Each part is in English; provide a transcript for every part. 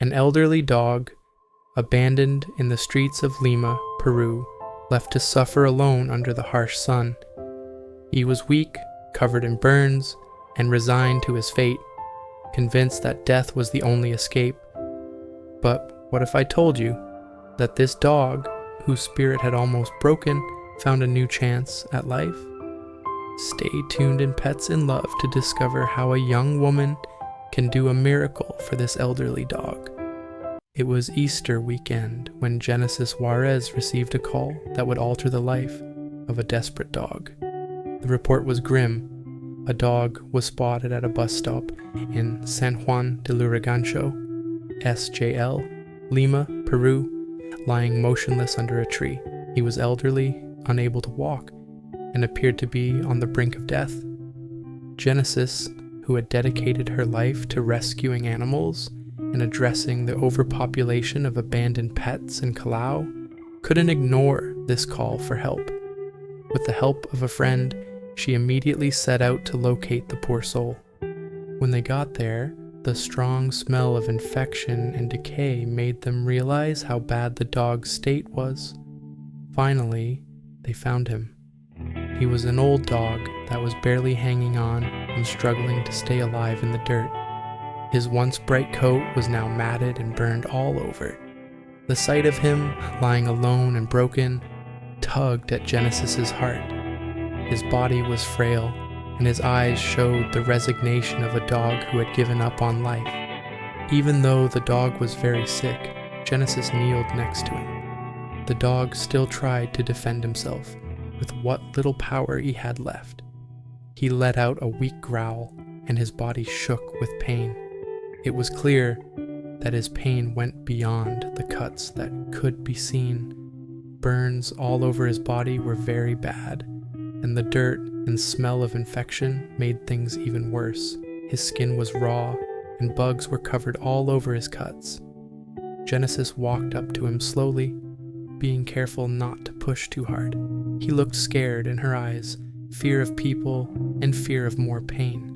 An elderly dog, abandoned in the streets of Lima, Peru, left to suffer alone under the harsh sun. He was weak, covered in burns, and resigned to his fate, convinced that death was the only escape. But what if I told you that this dog, whose spirit had almost broken, found a new chance at life? Stay tuned in Pets in Love to discover how a young woman can do a miracle for this elderly dog. It was Easter weekend when Genesis Juarez received a call that would alter the life of a desperate dog. The report was grim. A dog was spotted at a bus stop in San Juan de Lurigancho, SJL, Lima, Peru, lying motionless under a tree. He was elderly, unable to walk, and appeared to be on the brink of death. Genesis, who had dedicated her life to rescuing animals and addressing the overpopulation of abandoned pets in Callao, couldn't ignore this call for help. With the help of a friend, she immediately set out to locate the poor soul. When they got there, the strong smell of infection and decay made them realize how bad the dog's state was. Finally, they found him. He was an old dog that was barely hanging on and struggling to stay alive in the dirt. His once bright coat was now matted and burned all over. The sight of him, lying alone and broken, tugged at Genesis's heart. His body was frail, and his eyes showed the resignation of a dog who had given up on life. Even though the dog was very sick, Genesis kneeled next to him. The dog still tried to defend himself with what little power he had left. He let out a weak growl, and his body shook with pain. It was clear that his pain went beyond the cuts that could be seen. Burns all over his body were very bad, and the dirt and smell of infection made things even worse. His skin was raw, and bugs were covered all over his cuts. Genesis walked up to him slowly, being careful not to push too hard. He looked scared in her eyes, fear of people and fear of more pain.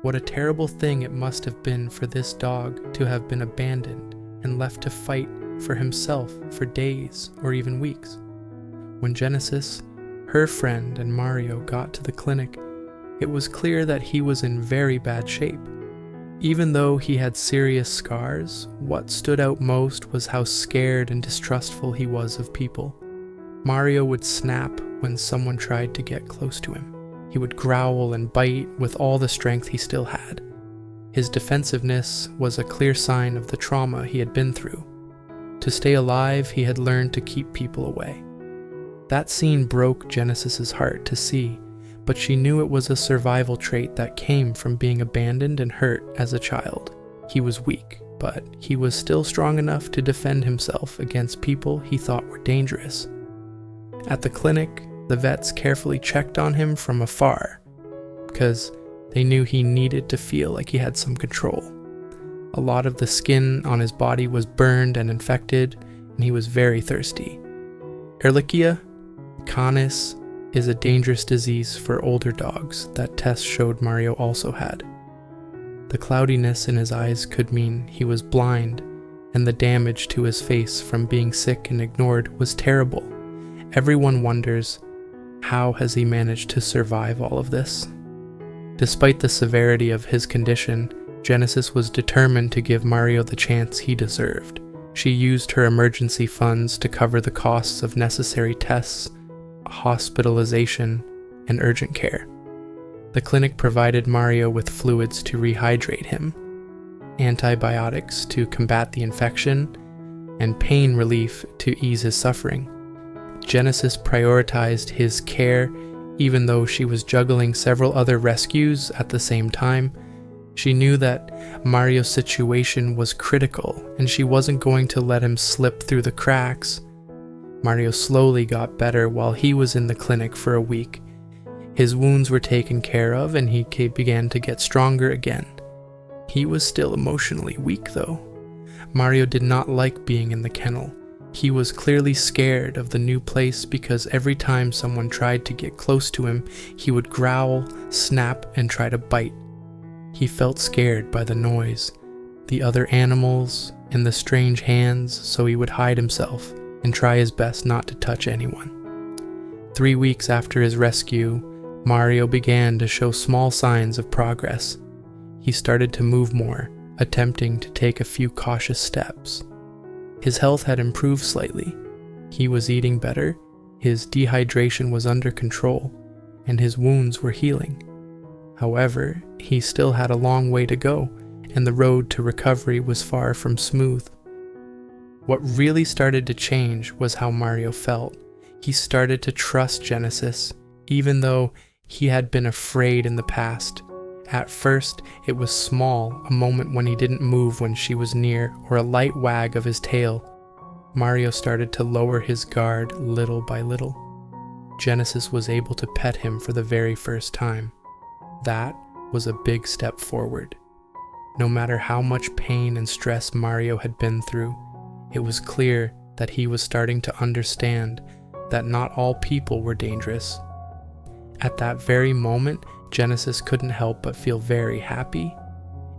What a terrible thing it must have been for this dog to have been abandoned and left to fight for himself for days or even weeks. When Genesis, her friend, and Mario got to the clinic, it was clear that he was in very bad shape. Even though he had serious scars, what stood out most was how scared and distrustful he was of people. Mario would snap when someone tried to get close to him. He would growl and bite with all the strength he still had. His defensiveness was a clear sign of the trauma he had been through. To stay alive, he had learned to keep people away. That scene broke Genesis's heart to see, but she knew it was a survival trait that came from being abandoned and hurt as a child. He was weak, but he was still strong enough to defend himself against people he thought were dangerous. At the clinic, the vets carefully checked on him from afar, because they knew he needed to feel like he had some control. A lot of the skin on his body was burned and infected, and he was very thirsty. Ehrlichia canis is a dangerous disease for older dogs that tests showed Mario also had. The cloudiness in his eyes could mean he was blind, and the damage to his face from being sick and ignored was terrible. Everyone wonders, how has he managed to survive all of this? Despite the severity of his condition, Genesis was determined to give Mario the chance he deserved. She used her emergency funds to cover the costs of necessary tests, hospitalization, and urgent care. The clinic provided Mario with fluids to rehydrate him, antibiotics to combat the infection, and pain relief to ease his suffering. Genesis prioritized his care even though she was juggling several other rescues at the same time. She knew that Mario's situation was critical, and she wasn't going to let him slip through the cracks. Mario slowly got better while he was in the clinic for a week. His wounds were taken care of, and he began to get stronger again. He was still emotionally weak, though. Mario did not like being in the kennel. He was clearly scared of the new place because every time someone tried to get close to him, he would growl, snap, and try to bite. He felt scared by the noise, the other animals, and the strange hands, so he would hide himself and try his best not to touch anyone. 3 weeks after his rescue, Mario began to show small signs of progress. He started to move more, attempting to take a few cautious steps. His health had improved slightly. He was eating better, his dehydration was under control, and his wounds were healing. However, he still had a long way to go, and the road to recovery was far from smooth. What really started to change was how Mario felt. He started to trust Genesis, even though he had been afraid in the past. At first, it was small, a moment when he didn't move when she was near, or a light wag of his tail. Mario started to lower his guard little by little. Genesis was able to pet him for the very first time. That was a big step forward. No matter how much pain and stress Mario had been through, it was clear that he was starting to understand that not all people were dangerous. At that very moment, Genesis couldn't help but feel very happy.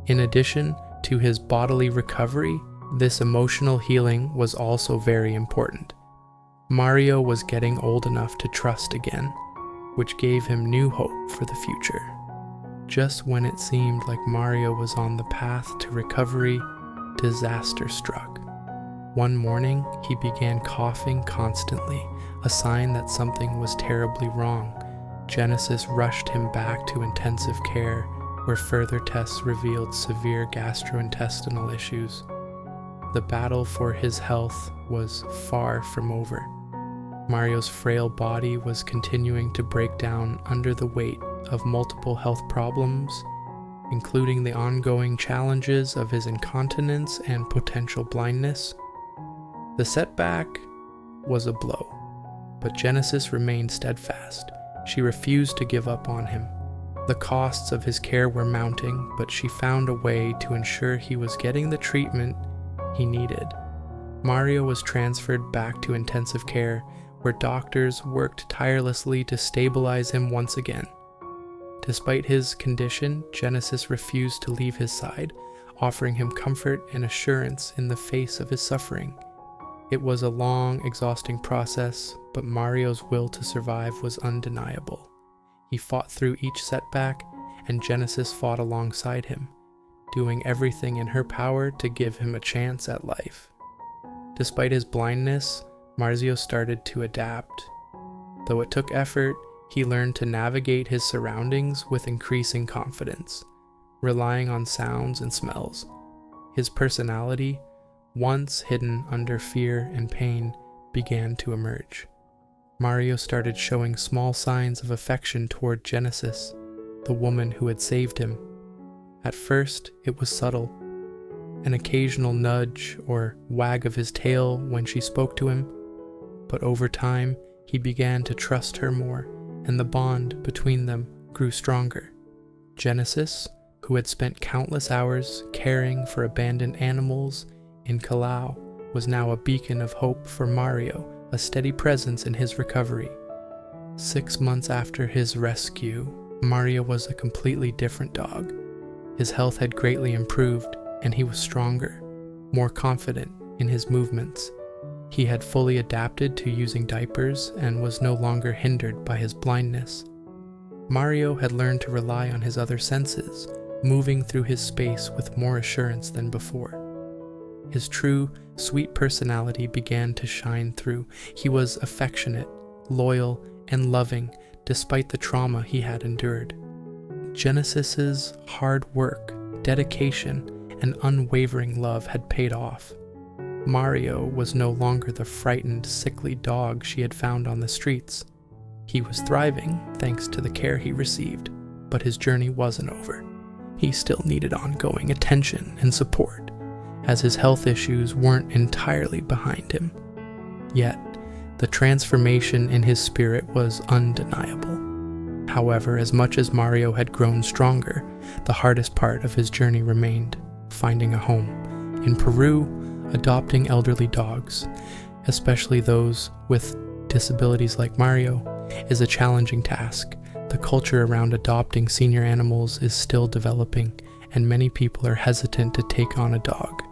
In addition to his bodily recovery, this emotional healing was also very important. Mario was getting old enough to trust again, which gave him new hope for the future. Just when it seemed like Mario was on the path to recovery, disaster struck. One morning, he began coughing constantly, a sign that something was terribly wrong. Genesis rushed him back to intensive care, where further tests revealed severe gastrointestinal issues. The battle for his health was far from over. Mario's frail body was continuing to break down under the weight of multiple health problems, including the ongoing challenges of his incontinence and potential blindness. The setback was a blow, but Genesis remained steadfast. She refused to give up on him. The costs of his care were mounting, but she found a way to ensure he was getting the treatment he needed. Mario was transferred back to intensive care, where doctors worked tirelessly to stabilize him once again. Despite his condition, Genesis refused to leave his side, offering him comfort and assurance in the face of his suffering. It was a long, exhausting process, but Mario's will to survive was undeniable. He fought through each setback, and Genesis fought alongside him, doing everything in her power to give him a chance at life. Despite his blindness, Mario started to adapt. Though it took effort, he learned to navigate his surroundings with increasing confidence, relying on sounds and smells. His personality, once hidden under fear and pain, began to emerge. Mario started showing small signs of affection toward Genesis, the woman who had saved him. At first, it was subtle, an occasional nudge or wag of his tail when she spoke to him, but over time, he began to trust her more, and the bond between them grew stronger. Genesis, who had spent countless hours caring for abandoned animals in Callao, was now a beacon of hope for Mario, a steady presence in his recovery. 6 months after his rescue, Mario was a completely different dog. His health had greatly improved, and he was stronger, more confident in his movements. He had fully adapted to using diapers and was no longer hindered by his blindness. Mario had learned to rely on his other senses, moving through his space with more assurance than before. His true, sweet personality began to shine through. He was affectionate, loyal, and loving despite the trauma he had endured. Genesis's hard work, dedication, and unwavering love had paid off. Mario was no longer the frightened, sickly dog she had found on the streets. He was thriving thanks to the care he received, but his journey wasn't over. He still needed ongoing attention and support, as his health issues weren't entirely behind him. Yet, the transformation in his spirit was undeniable. However, as much as Mario had grown stronger, the hardest part of his journey remained: finding a home. In Peru, adopting elderly dogs, especially those with disabilities like Mario, is a challenging task. The culture around adopting senior animals is still developing, and many people are hesitant to take on a dog.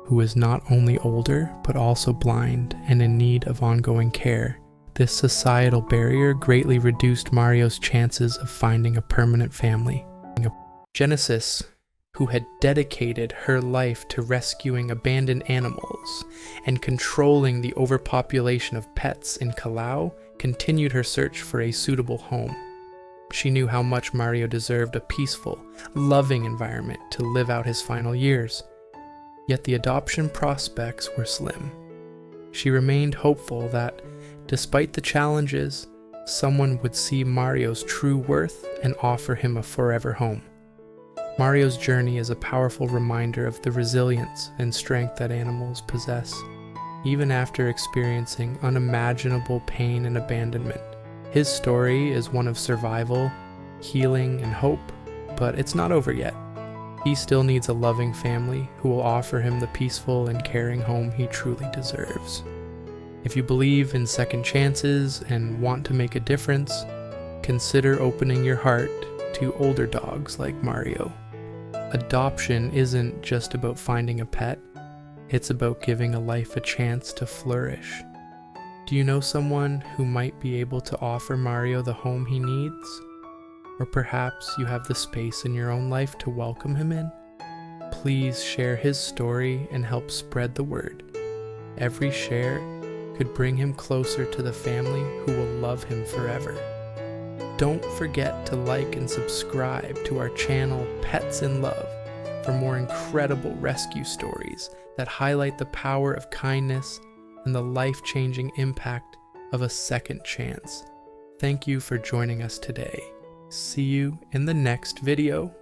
who is not only older but also blind and in need of ongoing care. This societal barrier greatly reduced Mario's chances of finding a permanent family. Genesis, who had dedicated her life to rescuing abandoned animals and controlling the overpopulation of pets in Callao, continued her search for a suitable home. She knew how much Mario deserved a peaceful, loving environment to live out his final years. Yet the adoption prospects were slim. She remained hopeful that, despite the challenges, someone would see Mario's true worth and offer him a forever home. Mario's journey is a powerful reminder of the resilience and strength that animals possess, even after experiencing unimaginable pain and abandonment. His story is one of survival, healing, and hope, but it's not over yet. He still needs a loving family who will offer him the peaceful and caring home he truly deserves. If you believe in second chances and want to make a difference, consider opening your heart to older dogs like Mario. Adoption isn't just about finding a pet, it's about giving a life a chance to flourish. Do you know someone who might be able to offer Mario the home he needs? Or perhaps you have the space in your own life to welcome him in? Please share his story and help spread the word. Every share could bring him closer to the family who will love him forever. Don't forget to like and subscribe to our channel Pets in Love for more incredible rescue stories that highlight the power of kindness and the life-changing impact of a second chance. Thank you for joining us today. See you in the next video.